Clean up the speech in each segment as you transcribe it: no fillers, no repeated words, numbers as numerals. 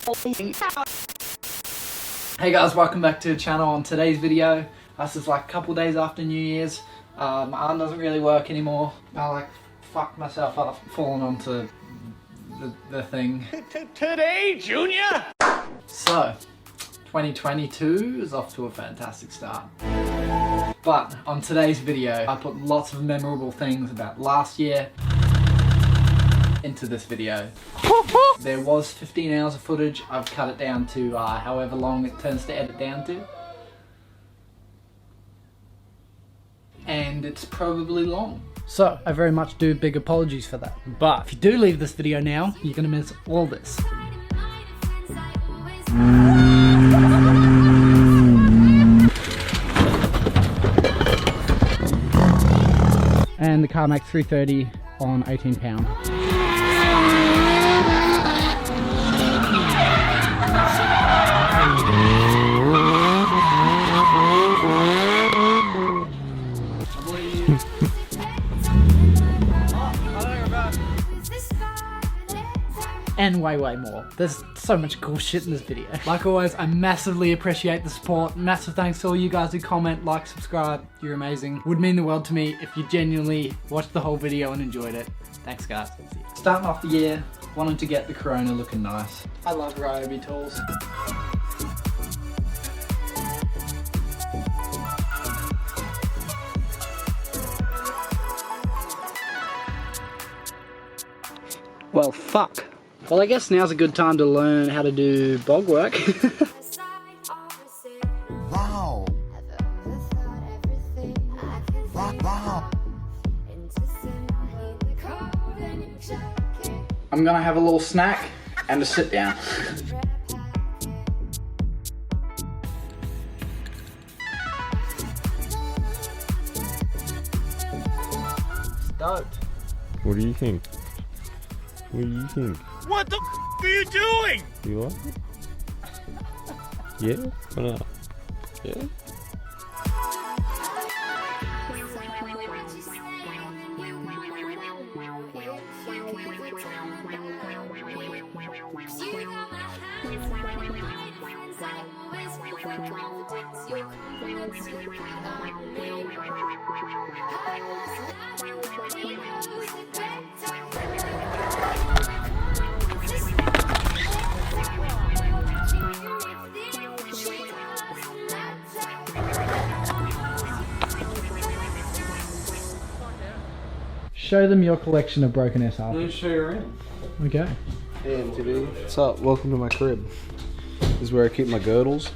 Hey guys, welcome back to the channel. On today's video, this is like a couple days after New Year's. My arm doesn't really work anymore. I fucked myself up falling onto the thing. Today, Junior! So, 2022 is off to a fantastic start. But on today's video, I put lots of memorable things about last year into this video. There was 15 hours of footage. I've cut it down to however long it turns to edit down to. And it's probably long. So, I very much do big apologies for that. But if you do leave this video now, you're gonna miss all this. And the car makes 330 on 18 pound. And way more. There's so much cool shit in this video. Like always, I massively appreciate the support. Massive thanks to all you guys who comment, like, subscribe. You're amazing. Would mean the world to me if you genuinely watched the whole video and enjoyed it. Thanks guys. Starting off the year, wanted to get the Corona looking nice. I love Ryobi tools. Well, fuck. Well, I guess now's a good time to learn how to do bog work. Wow. Wow. I'm gonna have a little snack and a sit down. Stoked. What do you think? What do you think? What the f are you doing? You like it? Yeah? Why not? Yeah? Show them your collection of broken SR. Let me show you around. Okay. Hey MTV. What's up? Welcome to my crib. This is where I keep my girdles.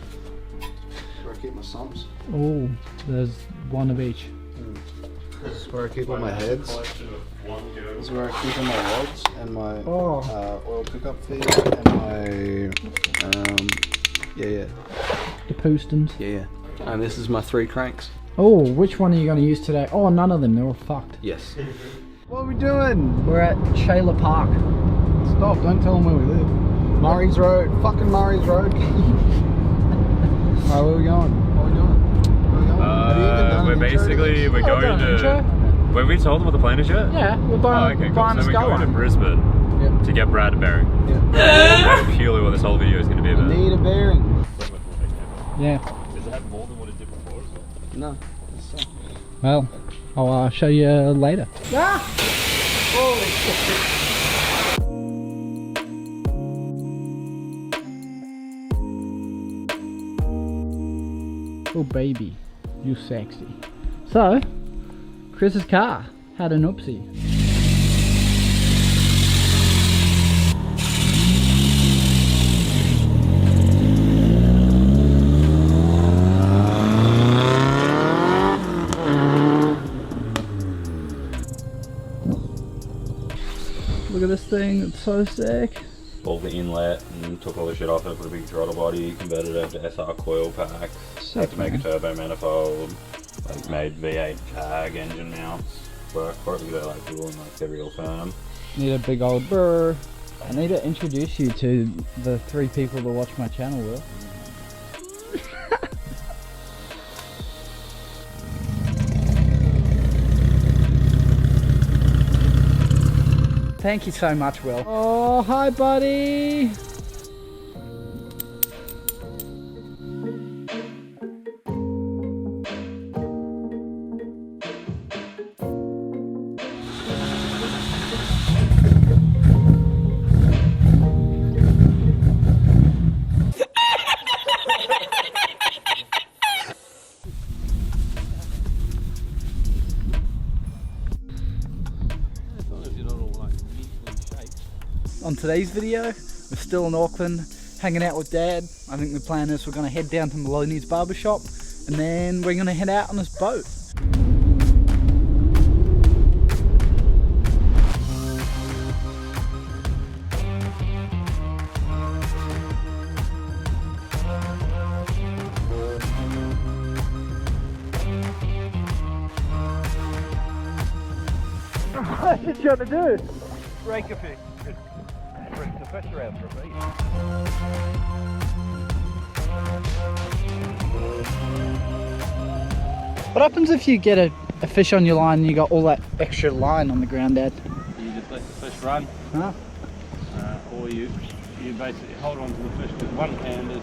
Where I keep my sumps. Oh, there's one of each. This is where I keep all my heads. This is where I keep all my rods and my oil pickup feed and my The Poostons. yeah. And this is my 3 cranks. Oh, which one are you going to use today? Oh, none of them. They're all fucked. Yes. What are we doing? We're at Shayla Park. Stop! Don't tell them where we live. Murray's Road. Fucking Murray's Road. Alright, where are we going? What are we doing? Where are we going? Have you even done We're an intro basically, to we're this? going to... Wait, we told them what the plan is yet? Yeah, we're buying, okay, cool. buying So a we're skull going to one. Brisbane Yep. to get Brad a bearing. Yeah. That's purely what this whole video is going to be about. Need a bearing. Yeah. Does it have more than what it did before? No. Well, I'll show you later. Ah! Holy shit. Oh baby, you sexy. So, Chris's car had an oopsie. Look at this thing, it's so sick. Pulled the inlet and took all the shit off it, put a big throttle body, converted it to SR coil pack, had to make a turbo manifold, like made V8 tag engine mounts, work for it because they're like cool and like they're real firm. Need a big old brr. I need to introduce you to the 3 people that watch my channel, Will. Thank you so much, Will. Oh, hi, buddy. on today's video. We're still in Auckland, hanging out with Dad. I think the plan is we're going to head down to Maloney's barbershop and then we're going to head out on this boat. What are you trying to do? Break a fish. Break the fish around for a beat. What happens if you get a fish on your line and you got all that extra line on the ground, Dad? You just let the fish run, Huh? or you basically hold on to the fish with one hand as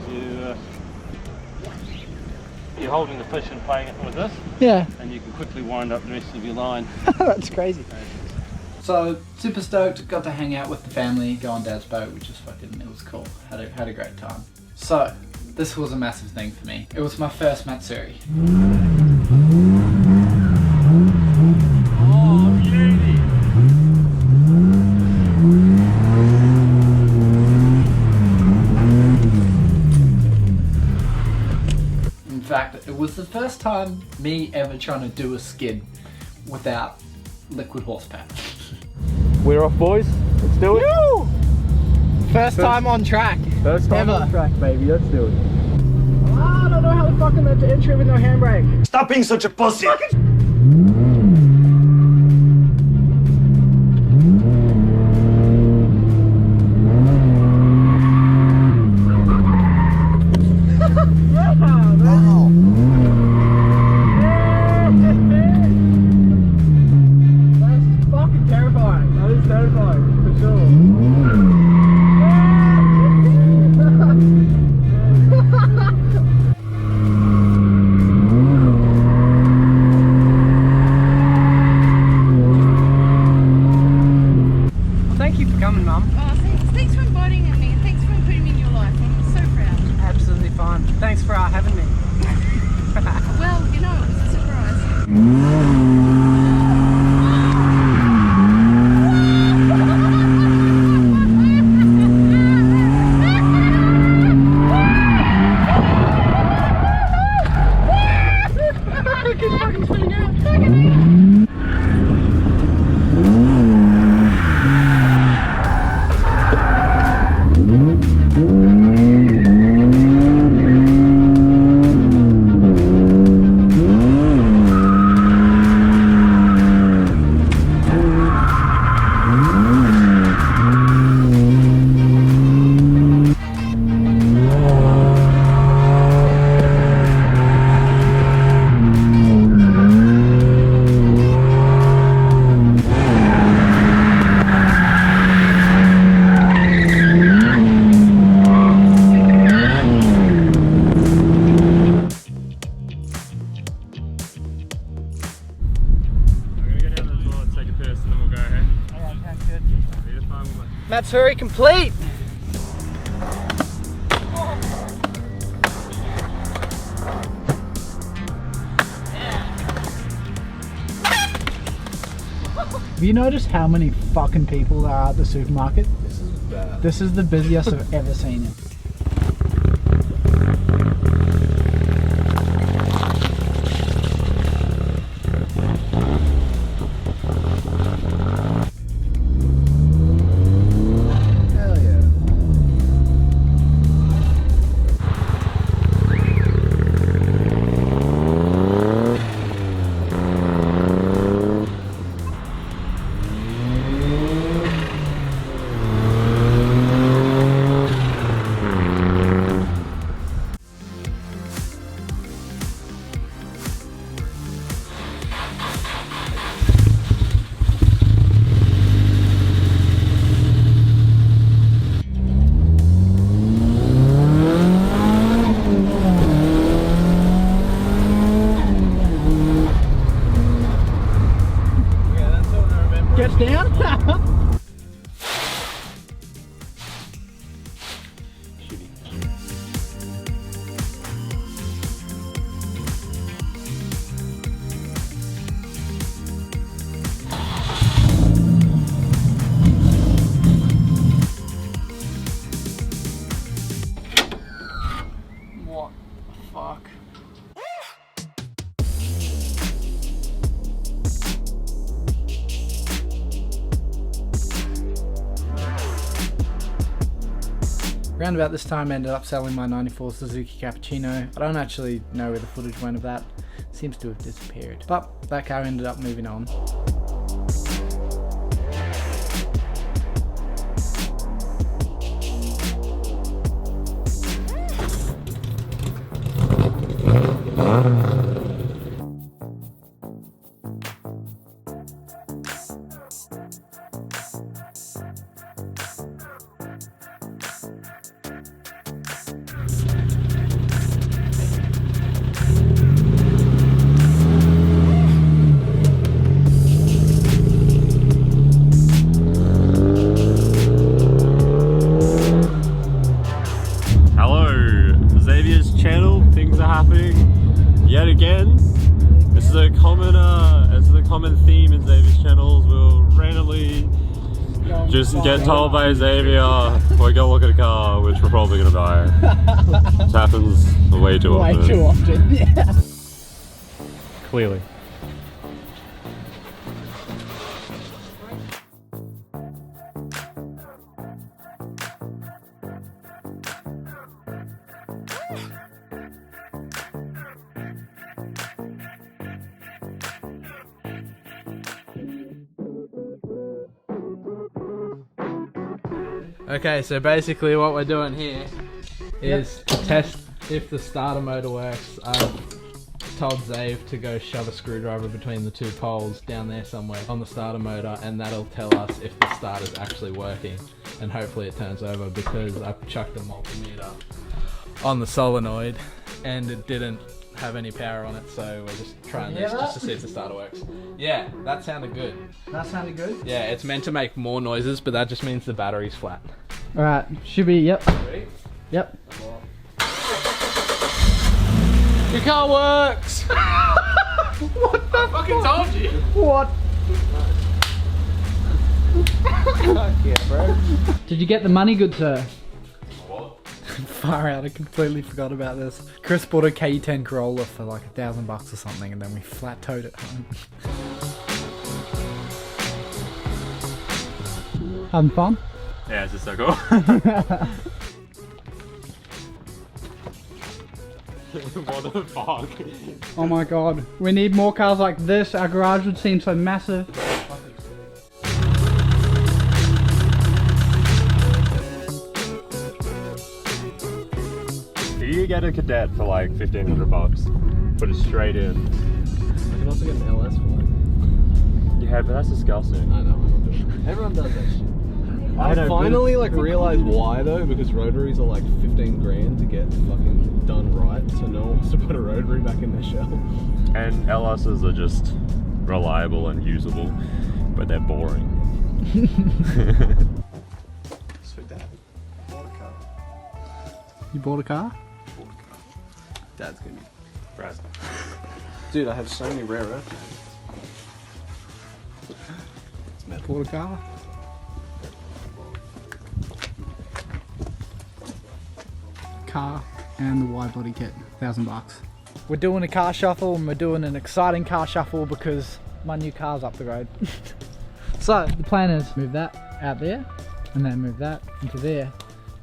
you're holding the fish and playing it with this, Yeah. and you can quickly wind up the rest of your line. That's crazy. So, super stoked, got to hang out with the family, go on Dad's boat, which is fucking, it was cool. Had a great time. So, this was a massive thing for me. It was my first Matsuri. Oh, beauty! In fact, it was the first time me ever trying to do a skid without liquid horsepower. We're off, boys. Let's do it. Woo! First time on track. First time ever. on track, baby. Let's do it. I don't know how the fuck I'm meant to enter with no handbrake. Stop being such a pussy! Wow. That's fucking terrifying. That is terrifying, for sure. Thank you for coming, Mum. Oh, thanks for inviting me and thanks for including me in your life. I'm so proud. Absolutely fine. Thanks for having me. Well, you know, it was a surprise. Matsuri complete! Have you noticed how many fucking people there are at the supermarket? This is bad. This is the busiest I've ever seen it. Hell yeah. Around about this time I ended up selling my 94 Suzuki Cappuccino. I don't actually know where the footage went of that. It seems to have disappeared. But that car ended up moving on. Yet again, this is a common theme in Xavier's channels. We'll randomly just get told by Xavier we go look at a car which we're probably gonna buy. This happens way too often. Way too often, yeah. Clearly. Okay, so basically what we're doing here is to test if the starter motor works. I've told Zave to go shove a screwdriver between the two poles down there somewhere on the starter motor, and that'll tell us if the starter's actually working, and hopefully it turns over, because I've chucked a multimeter on the solenoid and it didn't have any power on it, so we're just trying this just to see if the starter works. Yeah, that sounded good. That sounded good? Yeah, it's meant to make more noises, but that just means the battery's flat. Alright, should be, yep. Ready? Yep. Your car works! What the I fucking told you! What? Fuck yeah, bro. Did you get the money, good sir? What? Far out, I completely forgot about this. Chris bought a K10 Corolla for like $1,000 or something, and then we flat towed it home. Having fun? Yeah, it's just so cool. What the fuck? Oh my god, we need more cars like this. Our garage would seem so massive. You get a Cadet for like $1,500. Put it straight in. I can also get an LS for it. Yeah, but that's disgusting. I know. Everyone does that shit. I finally like realized why though, because rotaries are like 15 grand to get fucking done right, so no one wants to put a rotary back in their shell. And LSs are just reliable and usable, but they're boring. So Dad, bought a car. You bought a car? Bought a car. Dad's gonna be Brad. Dude, I have so many rare earth magnets. Bought a car? Car and the wide body kit, $1,000. We're doing a car shuffle, and we're doing an exciting car shuffle because my new car's up the road. So the plan is move that out there, and then move that into there,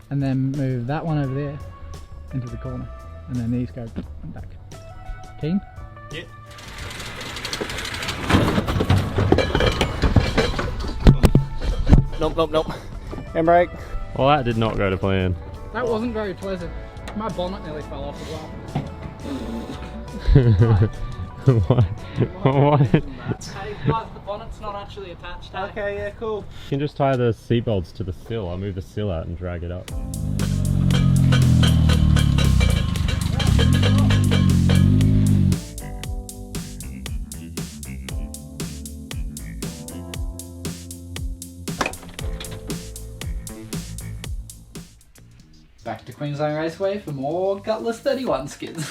and then move that one over there into the corner, and then these go back. Keen? Yeah. Nope, nope, nope. Handbrake. Well, that did not go to plan. That wasn't very pleasant. My bonnet nearly fell off as well. What? What? Hey guys, the bonnet's not actually attached. Okay, yeah, cool. You can just tie the seatbelts to the sill. I'll move the sill out and drag it up. Back to Queensland Raceway for more Gutless 31 skids.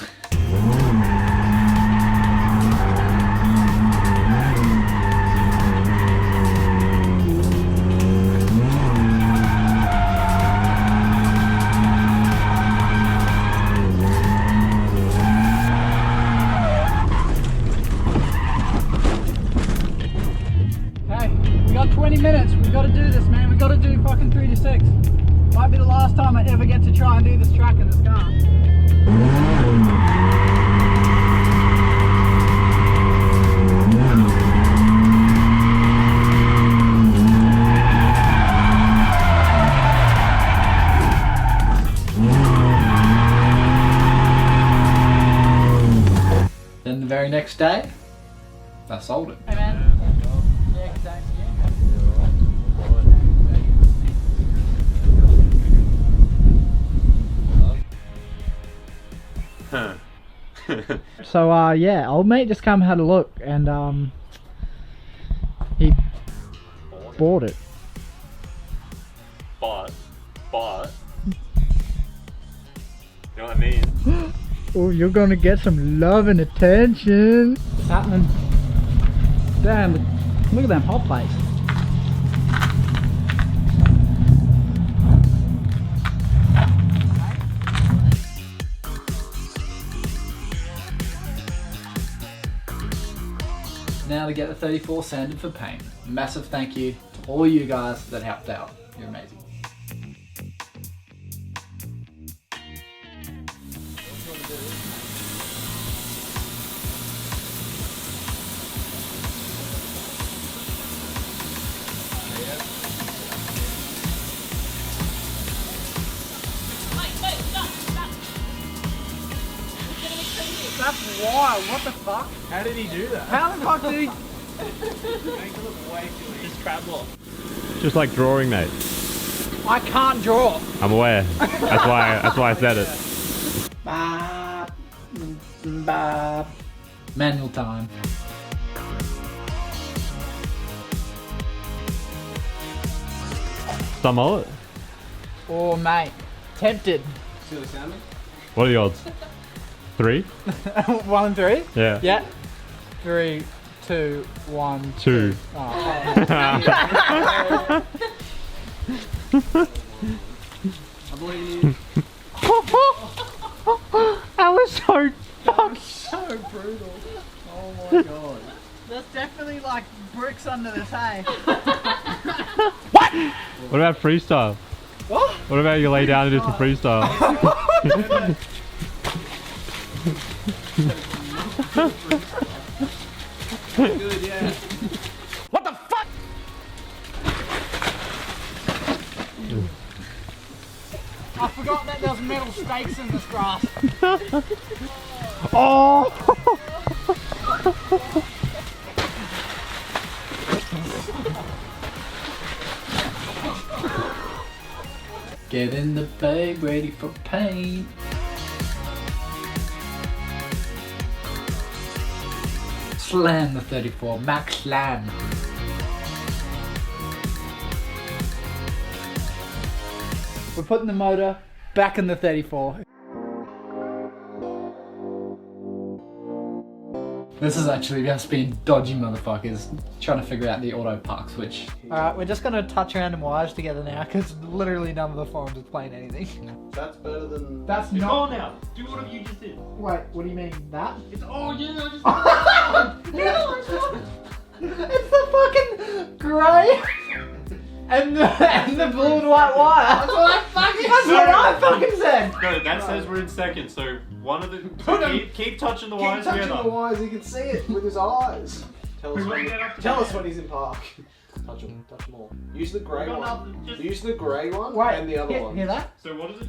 Hey, we got 20 minutes. We gotta do this, man. We gotta do fucking 3 to 6. Might be the last time I ever get to try and do this track in this car. Then the very next day, I sold it. Hey man. Yeah, thanks. So yeah, old mate just come had a look and he bought it. But, you know what I mean? Oh, you're gonna get some love and attention. What's happening? Damn, look at them hot plates. Now to get the 34 sanded for paint. Massive thank you to all you guys that helped out. You're amazing. That's wild, what the fuck? How did he do that? How the fuck did he? Just scramble. Just like drawing, mate. I can't draw. I'm aware. That's why I said it. Bop, bop. Manual time. Some mullet? Oh mate, tempted. What are the odds? 3? 1 and 3? Yeah. Yeah. 3, 2, 1, 2. Oh. I believe you. That was so So brutal. Oh my god. There's definitely like bricks under this hay. What about freestyle? What? What about you lay down and do some freestyle? Good, yeah. What the fuck? I forgot that there's metal stakes in this grass. Oh! Get in the bag, ready for paint. Slam the 34, max slam. We're putting the motor back in the 34. This is actually us being dodgy motherfuckers trying to figure out the auto park switch. Alright, we're just gonna touch random wires together now because literally none of the forums is playing anything. That's better than. That's It's not. on now. Do whatever you just did. Wait, what do you mean? That? It's yeah. I just. It's the fucking grey and the blue and white wire. That's what I fucking said. No, that says we're in second, so one of the... keep touching the Keep wires touching together. the wires, he can see it with his eyes. Tell us when he's in park. Touch them all. Use the grey one. Use the grey one and the other one. Hear that? So what is it?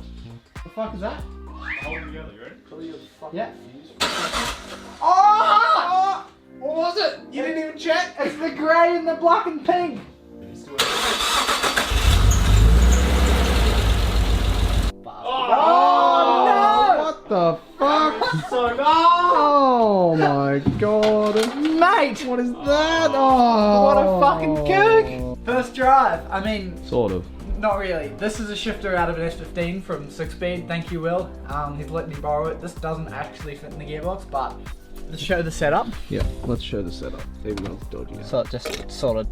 The fuck is that? Hold them together, you ready? Probably your fucking Yeah. fuse. Oh! What was it? You didn't even check? It's the grey and the black and pink. Oh no! What the fuck? Oh my god. Mate! What is that? Oh. What a fucking kook! First drive. I mean, Sort of. not really. This is a shifter out of an S15 from 6-speed. Thank you, Will. He's let me borrow it. This doesn't actually fit in the gearbox, but let's show the setup. Yeah, let's show the setup. Even though it's dodgy. So it just sort of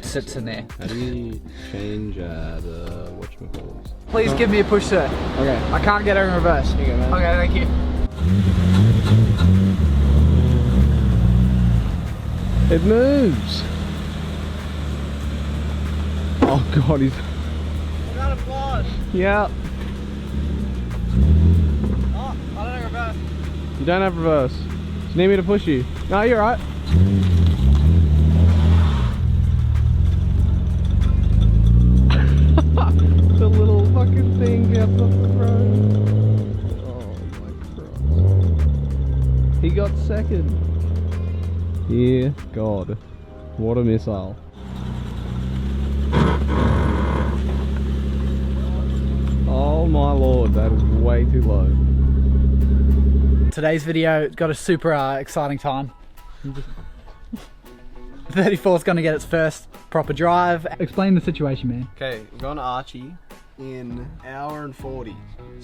sits in there. How do we change the whatchamacallit? Please give me a push, sir. Okay. I can't get it in reverse. Here you go, man. Okay, thank you. It moves. Oh god, he's. I got a flash. Yeah. Oh, I don't know reverse. You don't have reverse. Do you need me to push you? No, you're right. The little fucking thing gets off the road. Oh my Christ. He got second. Dear God. What a missile. Oh my lord, that is way too low. Today's video got a super exciting time. 34 is going to get its first proper drive. Explain the situation, man. Okay, we're going to Archie in an hour and 40. So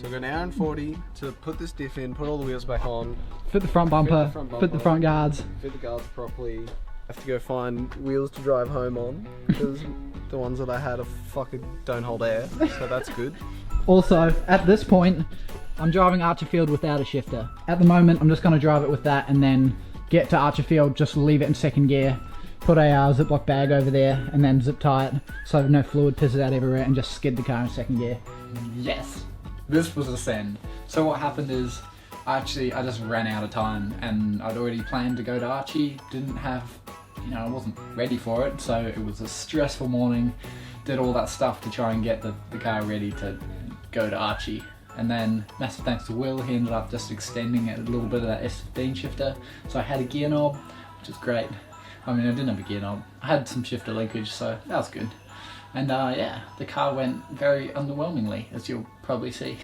we've got an hour and 40 to put this diff in, put all the wheels back on, Fit the front bumper, fit the front guards. fit the guards properly. Have to go find wheels to drive home on because the ones that I had are fucking don't hold air, so that's good. Also, at this point, I'm driving Archerfield without a shifter. At the moment, I'm just going to drive it with that and then get to Archerfield, just leave it in second gear, put a Ziploc bag over there and then zip tie it so no fluid pisses out everywhere and just skid the car in second gear. Yes, this was a send. So what happened is, I just ran out of time and I'd already planned to go to Archie, didn't have, I wasn't ready for it, so it was a stressful morning. Did all that stuff to try and get the car ready to go to Archie. And then, massive thanks to Will, he ended up just extending it a little bit of that S15 shifter. So I had a gear knob, which is great. I mean, I didn't have a gear knob. I had some shifter linkage, so that was good. And yeah, the car went very underwhelmingly, as you'll probably see.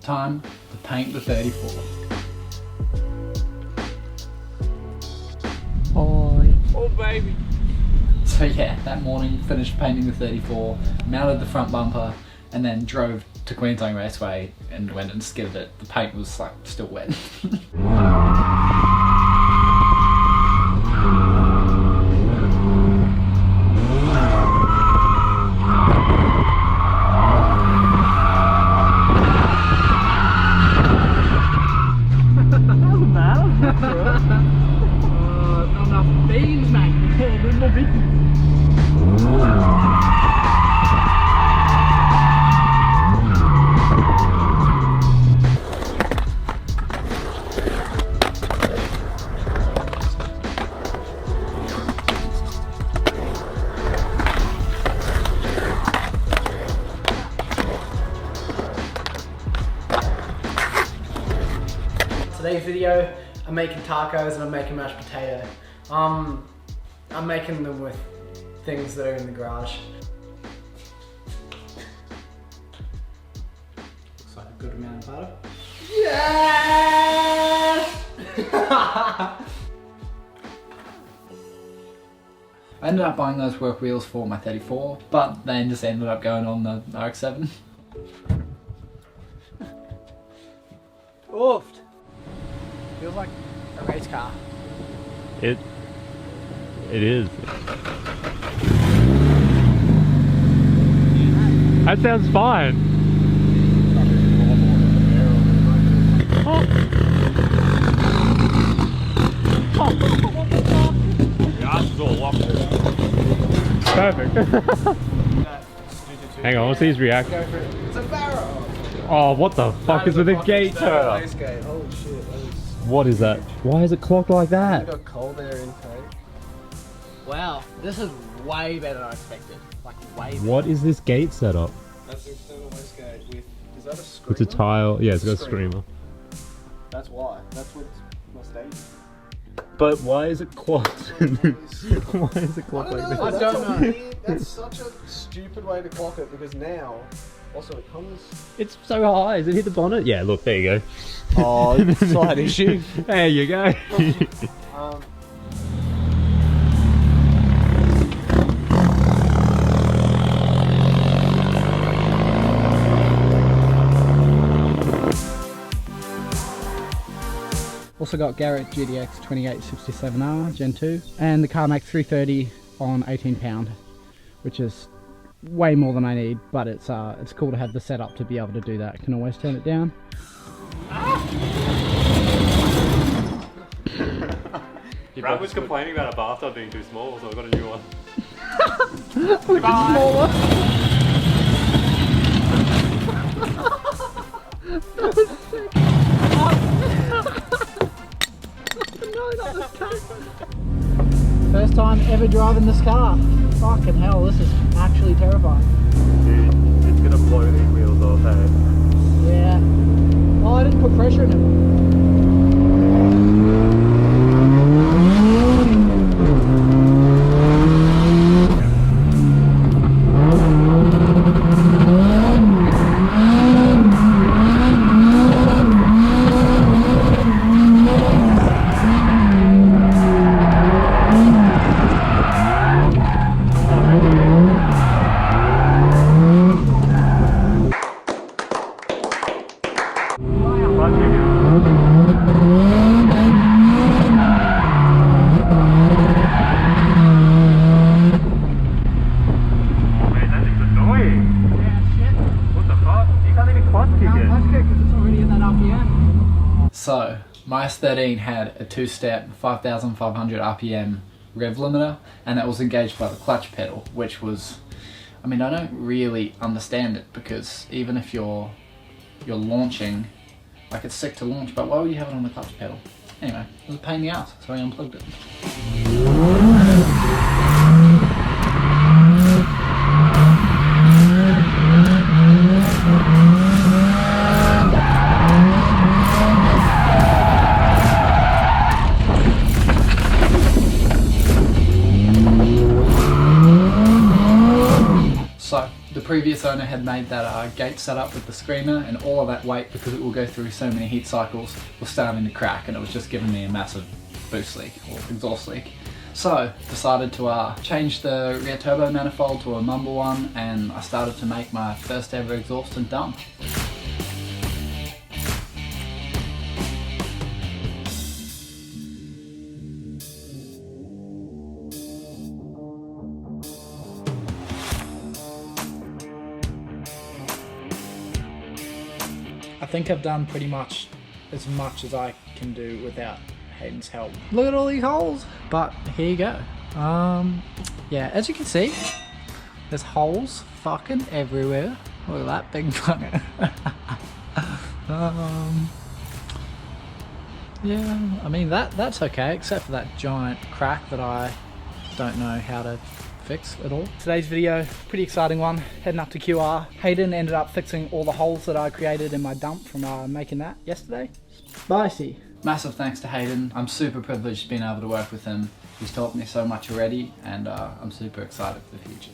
Time to paint the 34. Oh baby. So yeah, that morning finished painting the 34, mounted the front bumper, and then drove to Queensland Raceway and went and skidded it. The paint was like still wet. Not enough beans, mate. A bit more beans. Today's video, I'm making tacos and I'm making mashed potato. I'm making them with things that are in the garage. Looks like a good amount of butter. Yes! I ended up buying those work wheels for my 34, but they just ended up going on the RX-7. Oofed! Feels like a race car. It is. That sounds fine. The ass is all locked. Perfect. Hang on, what's his reaction? It's a barrow. Oh, what the fuck is with the gate turner? Holy shit, that is. What is that? Why is it clocked like that? Got cold air intake. Wow, this is way better than I expected. Like way better. What is this gate setup? That's the external wastegate with. Is that a screamer? It's a tile. Yeah, it's got a screamer. That's why. That's what my stage. But why is it clocked? Why is it clocked like this? I don't know. That's such a stupid way to clock it because now, also it comes. It's so high. Does it hit the bonnet? Yeah, look, there you go. Oh, slight issue. There you go. Also got Garrett GDX 2867R Gen 2 and the Carmack 330 on 18 pound, which is way more than I need, but it's cool to have the setup to be able to do that. Can always turn it down. Brad was complaining about a bathtub being too small, so I got a new one. Which is smaller. First time ever driving this car. Fucking hell, this is actually terrifying. Dude, it's gonna blow these wheels off, hey? Yeah. Oh, I didn't put pressure in them. So, my S13 had a two-step 5,500 RPM rev limiter, and that was engaged by the clutch pedal, which was, I mean, I don't really understand it, because even if you're launching, like it's sick to launch, but why would you have it on the clutch pedal? Anyway, it was a pain in the ass, so I unplugged it. So, the previous owner had made that gate setup with the screamer, and all of that weight, because it will go through so many heat cycles, was starting to crack, and it was just giving me a massive boost leak, or exhaust leak. So, decided to change the rear turbo manifold to a Mumble one, and I started to make my first ever exhaust and dump. I think I've done pretty much as I can do without Hayden's help. Look at all these holes, but here you go. Yeah, as you can see, there's holes fucking everywhere. Look at that big fucker. Yeah, I mean that's okay, except for that giant crack that I don't know how to fix at all. Today's video, pretty exciting one, heading up to QR. Hayden ended up fixing all the holes that I created in my dump from making that yesterday. Spicy. Massive thanks to Hayden. I'm super privileged being able to work with him. He's taught me so much already, and I'm super excited for the future.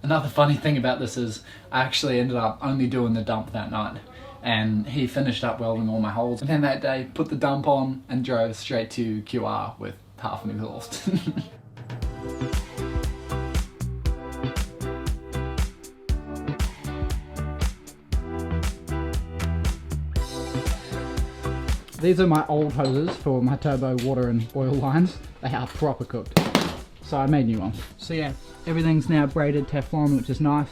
Another funny thing about this is I actually ended up only doing the dump that night, and he finished up welding all my holes, and then that day put the dump on and drove straight to QR with half an exhaust. These are my old hoses for my turbo water and oil lines. They are proper cooked. So I made new ones. So yeah, everything's now braided Teflon, which is nice.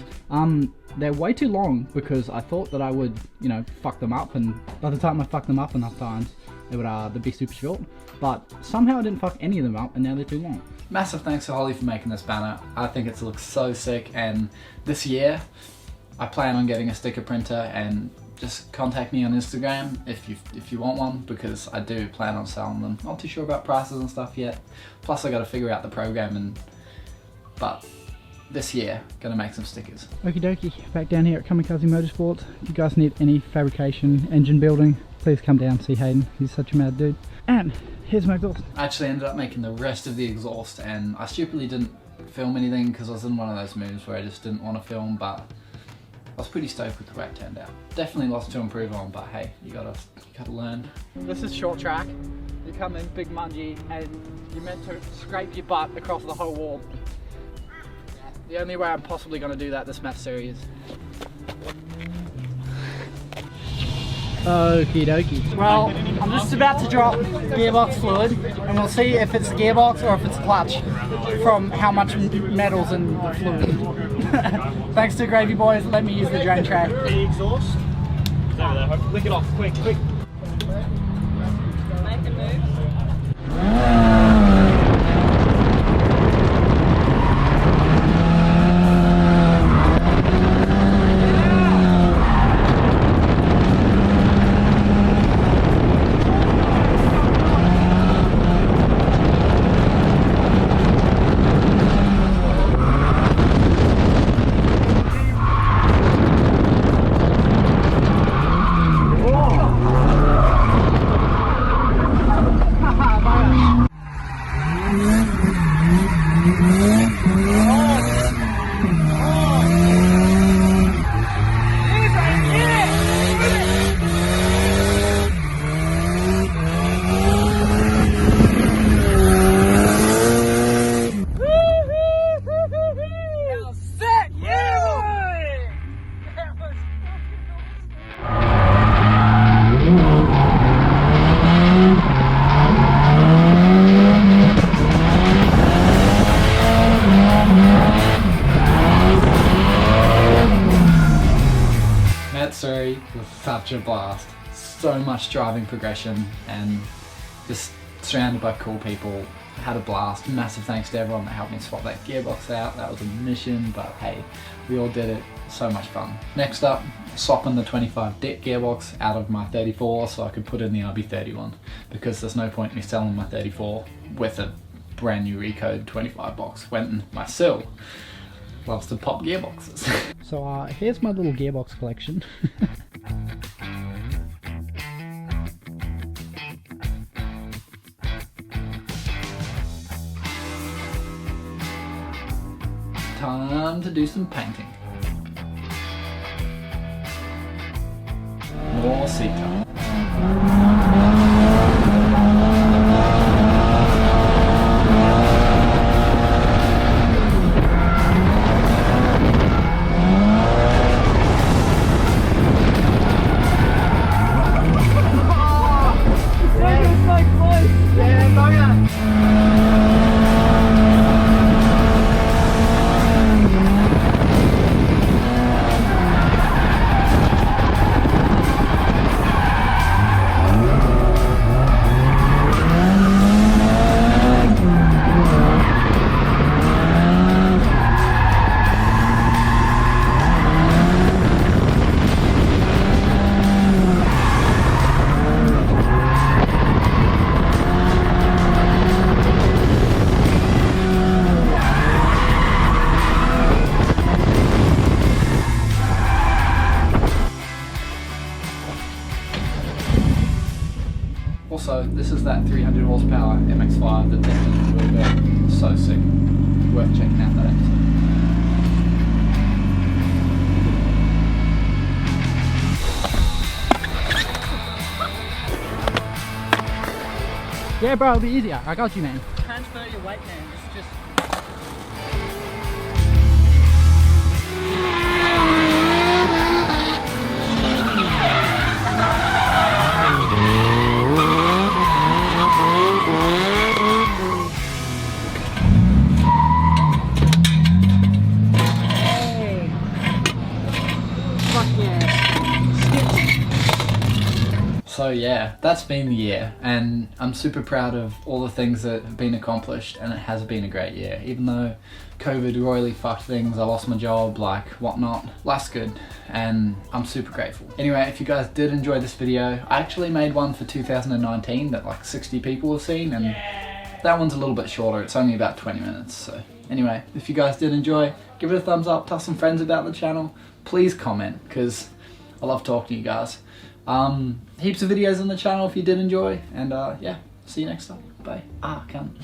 They're way too long because I thought that I would, you know, fuck them up, and by the time I fucked them up enough times, they'd be super short. But somehow I didn't fuck any of them up, and now they're too long. Massive thanks to Holly for making this banner. I think it looks so sick, and this year I plan on getting a sticker printer, and just contact me on Instagram if you want one, because I do plan on selling them. Not too sure about prices and stuff yet. Plus I got to figure out the program, but this year gonna make some stickers. Okie dokie, back down here at Kamikaze Motorsports. If you guys need any fabrication, engine building, please come down and see Hayden. He's such a mad dude. And here's my exhaust. I actually ended up making the rest of the exhaust, and I stupidly didn't film anything because I was in one of those moods where I just didn't want to film, but I was pretty stoked with the way it turned out. Definitely lots to improve on, but hey, you gotta learn. This is short track. You come in big mungy and you're meant to scrape your butt across the whole wall. The only way I'm possibly gonna do that this map series. Okie dokie. Well, I'm just about to drop gearbox fluid, and we'll see if it's the gearbox or if it's clutch from how much metal's in the fluid. Thanks to Gravy Boys, let me use the drain tray. The exhaust. It's over there. Lick it off, quick. Make a move. Was such a blast. So much driving progression and just surrounded by cool people. Had a blast. Massive thanks to everyone that helped me swap that gearbox out. That was a mission, but hey, we all did it. So much fun. Next up, swapping the 25 DIT gearbox out of my 34 so I could put in the RB31, because there's no point in me selling my 34 with a brand new Recode 25 box when my Sil loves to pop gearboxes. So here's my little gearbox collection. Time to do some painting. More seat time. Also, this is that 300 horsepower MX-5 that tested a little bit. So sick. Worth checking out that episode. Yeah, bro, it'll be easier. I got you, man. Transfer your weight, man. It's just... So yeah, that's been the year, and I'm super proud of all the things that have been accomplished, and it has been a great year. Even though COVID royally fucked things, I lost my job, like whatnot, life's good, and I'm super grateful. Anyway, if you guys did enjoy this video, I actually made one for 2019 that like 60 people have seen, and that one's a little bit shorter, it's only about 20 minutes, so. Anyway, if you guys did enjoy, give it a thumbs up, tell some friends about the channel, please comment, because I love talking to you guys. Heaps of videos on the channel if you did enjoy, and yeah, see you next time. Bye. Can't.